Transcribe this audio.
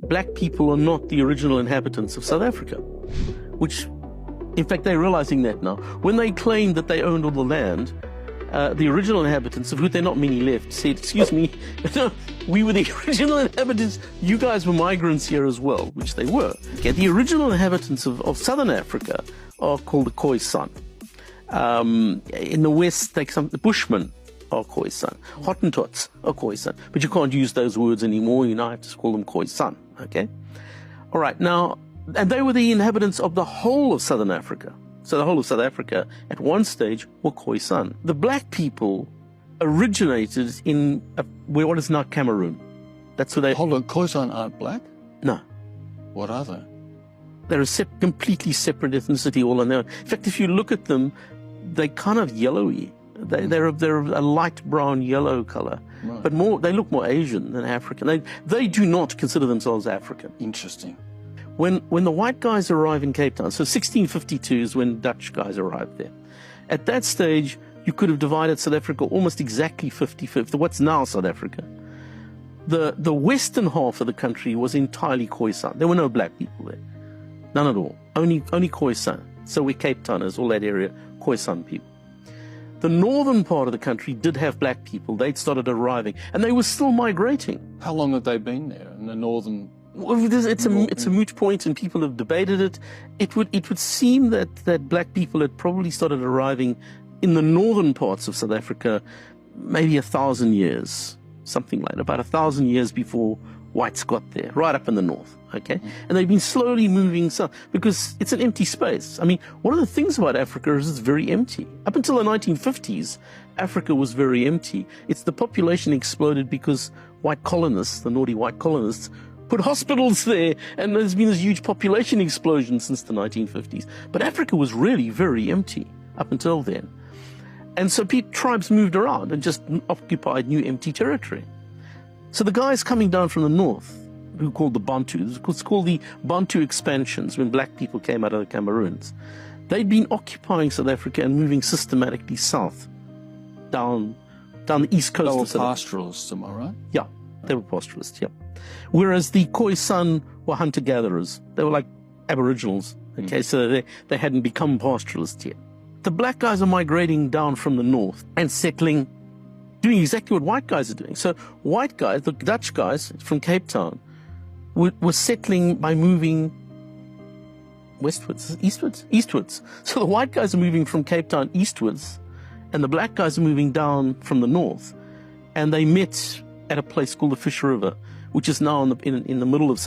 black people are not the original inhabitants of South Africa, which, in fact, they're realizing that now. When they claimed that they owned all the land, the original inhabitants, of whom there are not many left, said, excuse me, no, we were the original inhabitants, you guys were migrants here as well, which they were. Okay, the original inhabitants of southern Africa are called the Khoisan. In the west, the Bushmen are Khoisan. Hottentots are Khoisan. But you can't use those words anymore, you now have to call them Khoisan, okay? All right, now, and they were the inhabitants of the whole of southern Africa. So the whole of South Africa, at one stage, were Khoisan. The black people originated in what is now Cameroon. That's where they... Hold on, Khoisan aren't black? No. What are they? They're a completely separate ethnicity all on their own. In fact, if you look at them, they're kind of yellowy. They're a light brown yellow color, right. But they look more Asian than African. They do not consider themselves African. Interesting. When the white guys arrive in Cape Town, so 1652 is when Dutch guys arrived there. At that stage, you could have divided South Africa almost exactly 50-50, what's now South Africa. The western half of the country was entirely Khoisan. There were no black people there. None at all. Only Khoisan. So where Cape Town is, all that area, Khoisan people. The northern part of the country did have black people. They'd started arriving, and they were still migrating. How long had they been there in the northern? Well, it's a moot point, and people have debated it. It would seem that black people had probably started arriving in the northern parts of South Africa maybe 1,000 years, something like that, about 1,000 years before whites got there, right up in the north, okay? And they've been slowly moving south because it's an empty space. I mean, one of the things about Africa is it's very empty. Up until the 1950s, Africa was very empty. It's the population exploded because white colonists, the naughty white colonists, put hospitals there, and there's been this huge population explosion since the 1950s. But Africa was really very empty up until then. And so tribes moved around and just occupied new empty territory. So the guys coming down from the north, who called the Bantus, it's called the Bantu expansions when black people came out of the Cameroons, they'd been occupying South Africa and moving systematically south, down the east coast of South Africa. They were pastoralists, am I right? Yeah, they were pastoralists, yeah. Whereas the Khoisan were hunter-gatherers. They were like aboriginals, okay, so they hadn't become pastoralists yet. The black guys are migrating down from the north and settling, doing exactly what white guys are doing. So white guys, the Dutch guys from Cape Town, were settling by moving westwards, eastwards. So the white guys are moving from Cape Town eastwards, and the black guys are moving down from the north. And they met at a place called the Fish River, which is now in the middle of